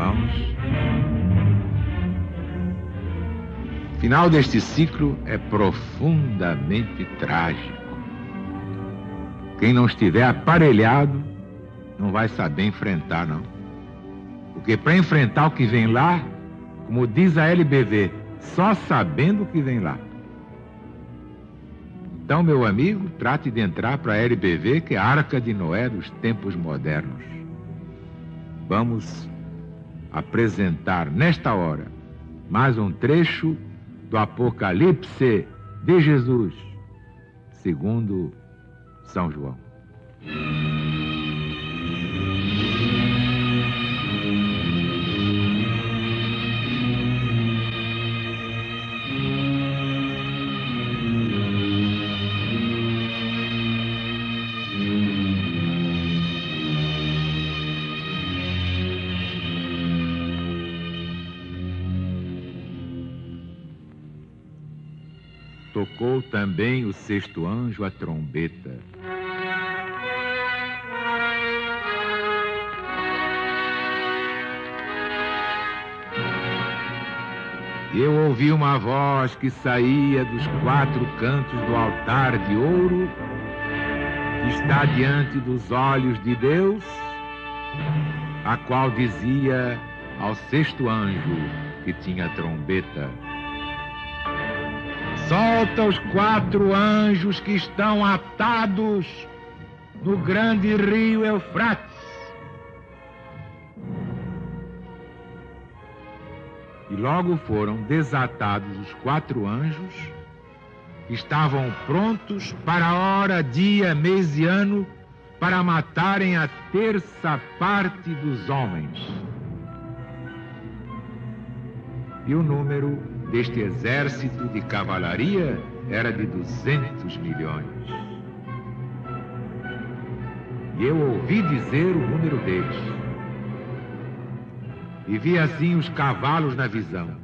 irmãos, o final deste ciclo é profundamente trágico. Quem não estiver aparelhado não vai saber enfrentar, não. Porque para enfrentar o que vem lá, como diz a LBV, só sabendo o que vem lá. Então, meu amigo, trate de entrar para a LBV, que é a Arca de Noé dos tempos modernos. Vamos apresentar nesta hora mais um trecho do Apocalipse de Jesus, segundo São João. Tocou também o sexto anjo a trombeta. E eu ouvi uma voz que saía dos quatro cantos do altar de ouro, que está diante dos olhos de Deus, a qual dizia ao sexto anjo que tinha trombeta: solta os quatro anjos que estão atados no grande rio Eufrates. E logo foram desatados os quatro anjos, que estavam prontos para a hora, dia, mês e ano, para matarem a terça parte dos homens. E o número deste exército de cavalaria era de 200 milhões. E eu ouvi dizer o número deles. E vi assim os cavalos na visão.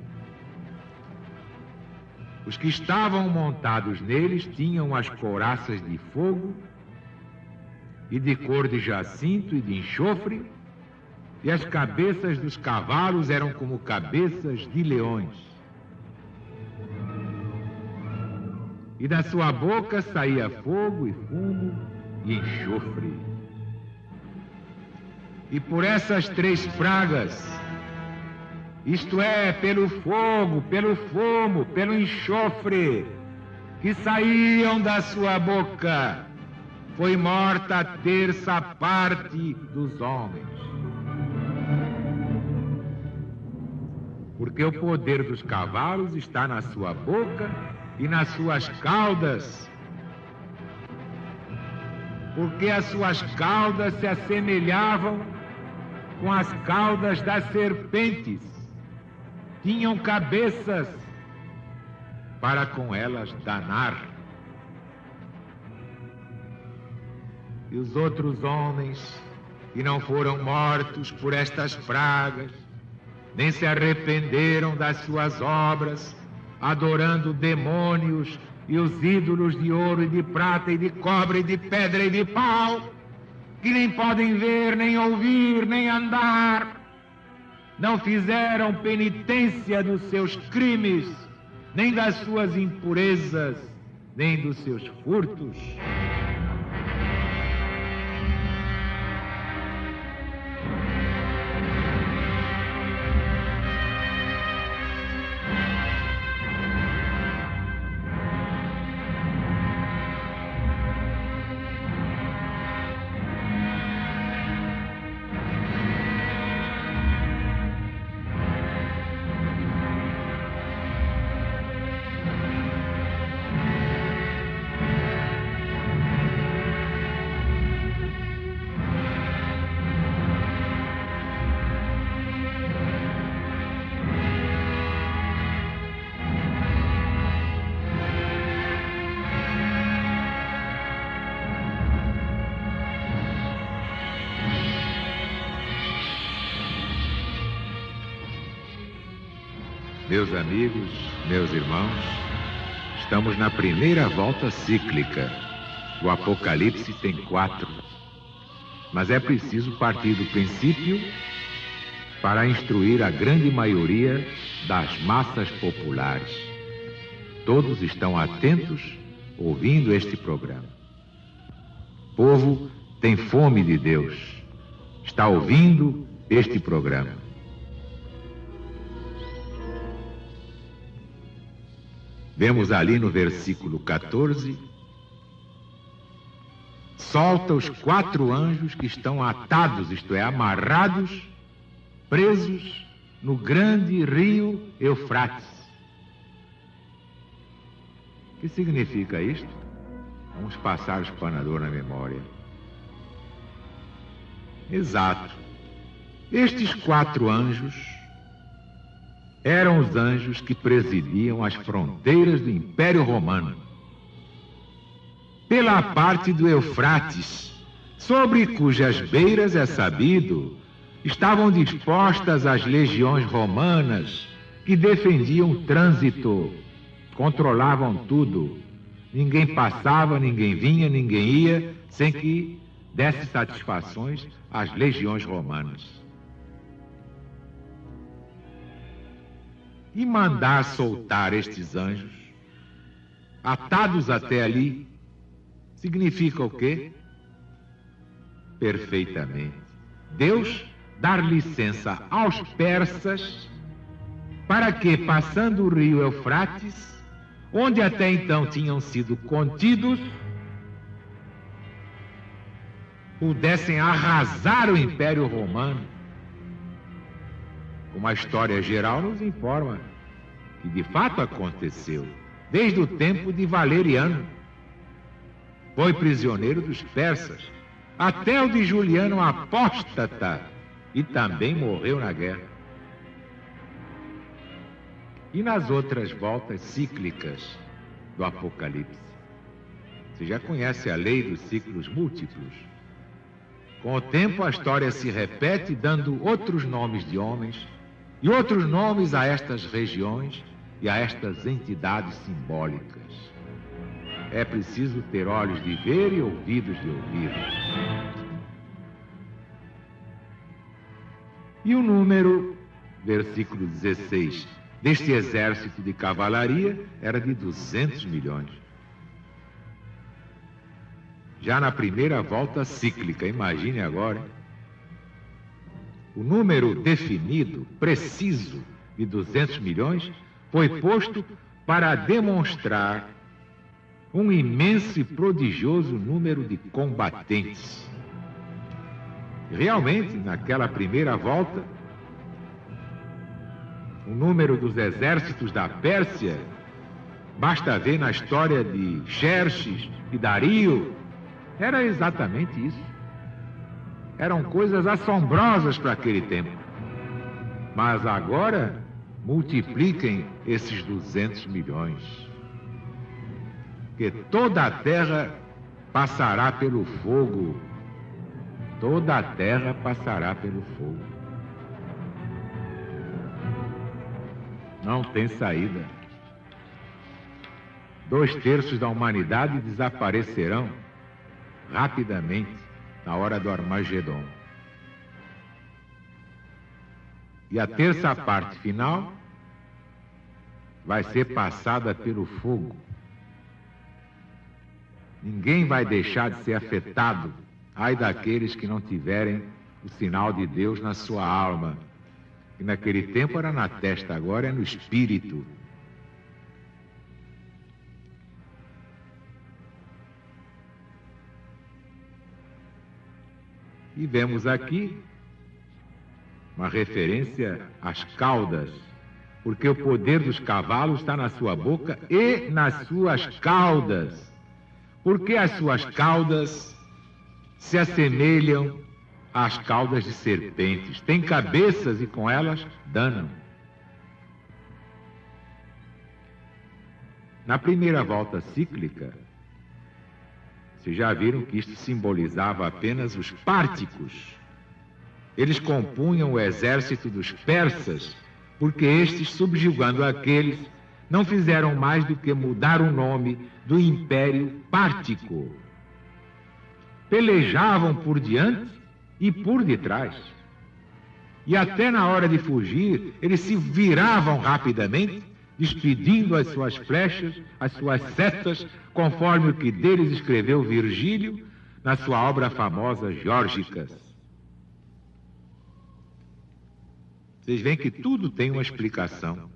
Os que estavam montados neles tinham as couraças de fogo e de cor de jacinto e de enxofre, e as cabeças dos cavalos eram como cabeças de leões. E da sua boca saía fogo e fumo e enxofre. E por essas três pragas, isto é, pelo fogo, pelo fumo, pelo enxofre, que saíam da sua boca, foi morta a terça parte dos homens. Porque o poder dos cavalos está na sua boca e nas suas caudas, porque as suas caudas se assemelhavam com as caudas das serpentes, tinham cabeças para com elas danar. E os outros homens que não foram mortos por estas pragas, nem se arrependeram das suas obras, adorando demônios e os ídolos de ouro e de prata e de cobre e de pedra e de pau, que nem podem ver, nem ouvir, nem andar, não fizeram penitência dos seus crimes, nem das suas impurezas, nem dos seus furtos. Meus amigos, meus irmãos, estamos na primeira volta cíclica. O Apocalipse tem 4. Mas é preciso partir do princípio para instruir a grande maioria das massas populares. Todos estão atentos, ouvindo este programa. O povo tem fome de Deus, está ouvindo este programa. Vemos ali no versículo 14, solta os 4 anjos que estão atados, isto é, amarrados, presos no grande rio Eufrates. O que significa isto? Vamos passar o espanador na memória. Exato. Estes 4 anjos eram os anjos que presidiam as fronteiras do Império Romano. Pela parte do Eufrates, sobre cujas beiras, é sabido, estavam dispostas as legiões romanas que defendiam o trânsito, controlavam tudo. Ninguém passava, ninguém vinha, ninguém ia, sem que desse satisfações às legiões romanas. E mandar soltar estes anjos, atados até ali, significa o quê? Perfeitamente. Deus dar licença aos persas para que, passando o rio Eufrates, onde até então tinham sido contidos, pudessem arrasar o Império Romano. Como a história geral nos informa que de fato aconteceu, desde o tempo de Valeriano. Foi prisioneiro dos persas, até o de Juliano Apóstata, e também morreu na guerra. E nas outras voltas cíclicas do Apocalipse? Você já conhece a lei dos ciclos múltiplos. Com o tempo a história se repete, dando outros nomes de homens e outros nomes a estas regiões e a estas entidades simbólicas. É preciso ter olhos de ver e ouvidos de ouvir. E o número, versículo 16, deste exército de cavalaria era de 200 milhões. Já na primeira volta cíclica, imagine agora, hein? O número definido, preciso, de 200 milhões foi posto para demonstrar um imenso e prodigioso número de combatentes. Realmente, naquela primeira volta, o número dos exércitos da Pérsia, basta ver na história de Xerxes e Dario, era exatamente isso. Eram coisas assombrosas para aquele tempo. Mas agora, multipliquem esses 200 milhões. Que toda a terra passará pelo fogo. Toda a terra passará pelo fogo. Não tem saída. 2/3 da humanidade desaparecerão rapidamente na hora do Armagedon. E a terça parte final vai ser passada pelo fogo. Ninguém vai deixar de ser afetado. Ai daqueles que não tiverem o sinal de Deus na sua alma. E naquele tempo era na testa, agora é no espírito. E vemos aqui uma referência às caudas, porque o poder dos cavalos está na sua boca e nas suas caudas. Porque as suas caudas se assemelham às caudas de serpentes. Têm cabeças e com elas danam. Na primeira volta cíclica, vocês já viram que isto simbolizava apenas os párticos. Eles compunham o exército dos persas, porque estes, subjugando aqueles, não fizeram mais do que mudar o nome do Império Pártico. Pelejavam por diante e por detrás. e até na hora de fugir, eles se viravam rapidamente, despedindo as suas flechas, as suas setas, conforme o que deles escreveu Virgílio na sua obra famosa Geórgicas. Vocês veem que tudo tem uma explicação.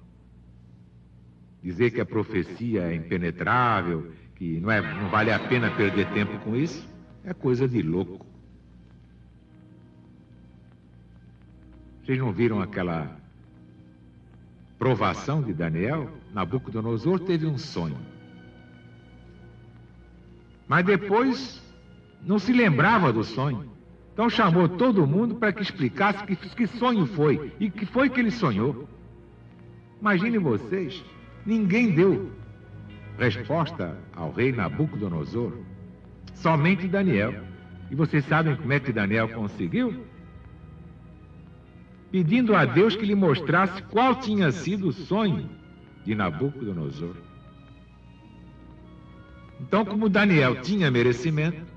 Dizer que a profecia é impenetrável, que não vale a pena perder tempo com isso, é coisa de louco. Vocês não viram aquela provação de Daniel? Nabucodonosor teve um sonho. Mas depois não se lembrava do sonho. Então chamou todo mundo para que explicasse que sonho foi e que foi que ele sonhou. Imaginem vocês, ninguém deu resposta ao rei Nabucodonosor, somente Daniel. E vocês sabem como é que Daniel conseguiu? Pedindo a Deus que lhe mostrasse qual tinha sido o sonho de Nabucodonosor. Então, como Daniel tinha merecimento,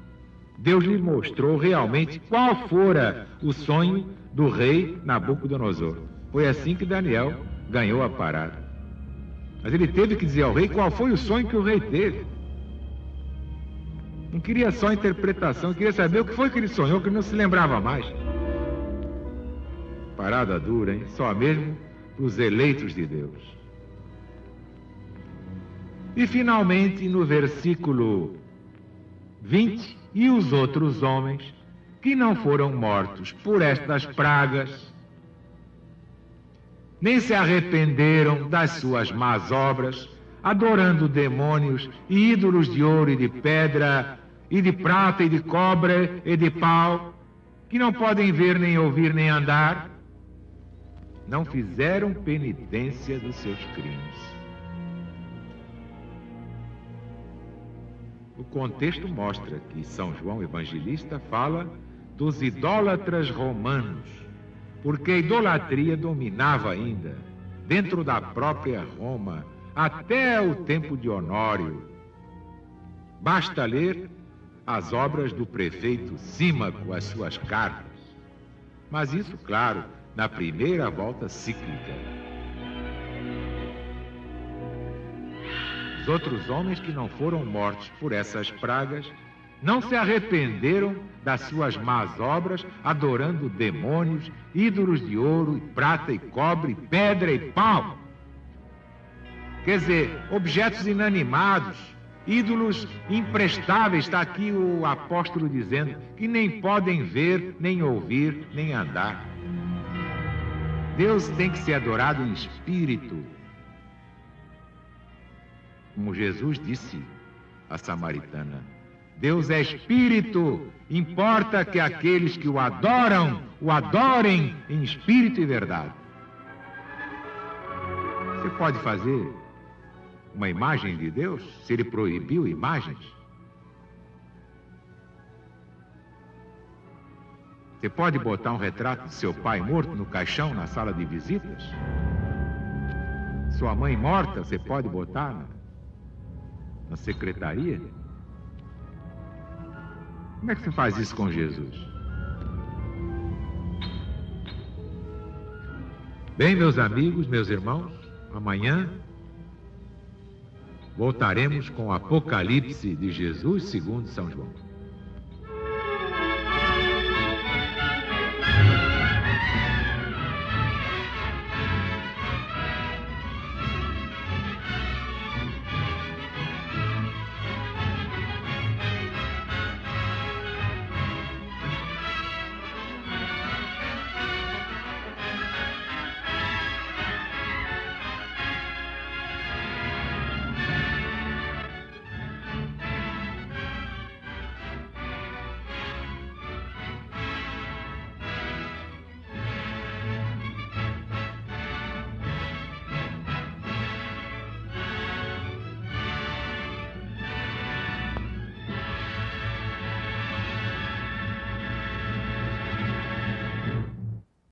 Deus lhe mostrou realmente qual fora o sonho do rei Nabucodonosor. Foi assim que Daniel ganhou a parada. Mas ele teve que dizer ao rei qual foi o sonho que o rei teve. Não queria só interpretação, queria saber o que foi que ele sonhou, que ele não se lembrava mais. Parada dura, hein? Só mesmo para os eleitos de Deus. E finalmente, no versículo 20, e os outros homens que não foram mortos por estas pragas, nem se arrependeram das suas más obras, adorando demônios e ídolos de ouro e de pedra, e de prata e de cobre e de pau, que não podem ver, nem ouvir, nem andar, não fizeram penitência dos seus crimes. O contexto mostra que São João Evangelista fala dos idólatras romanos, porque a idolatria dominava ainda, dentro da própria Roma, até o tempo de Honório. Basta ler as obras do prefeito Símaco, as suas cartas. Mas isso, claro, na primeira volta cíclica. Os outros homens que não foram mortos por essas pragas não se arrependeram das suas más obras, adorando demônios, ídolos de ouro, prata e cobre, pedra e pau. Quer dizer, objetos inanimados, ídolos imprestáveis, está aqui o apóstolo dizendo, que nem podem ver, nem ouvir, nem andar. Deus tem que ser adorado em espírito. Como Jesus disse à samaritana, Deus é espírito, importa que aqueles que o adorem em espírito e verdade. Você pode fazer uma imagem de Deus, se ele proibiu imagens? Você pode botar um retrato de seu pai morto no caixão na sala de visitas? Sua mãe morta, você pode botar na secretaria? Como é que você faz isso com Jesus? Bem, meus amigos, meus irmãos, amanhã voltaremos com o Apocalipse de Jesus segundo São João.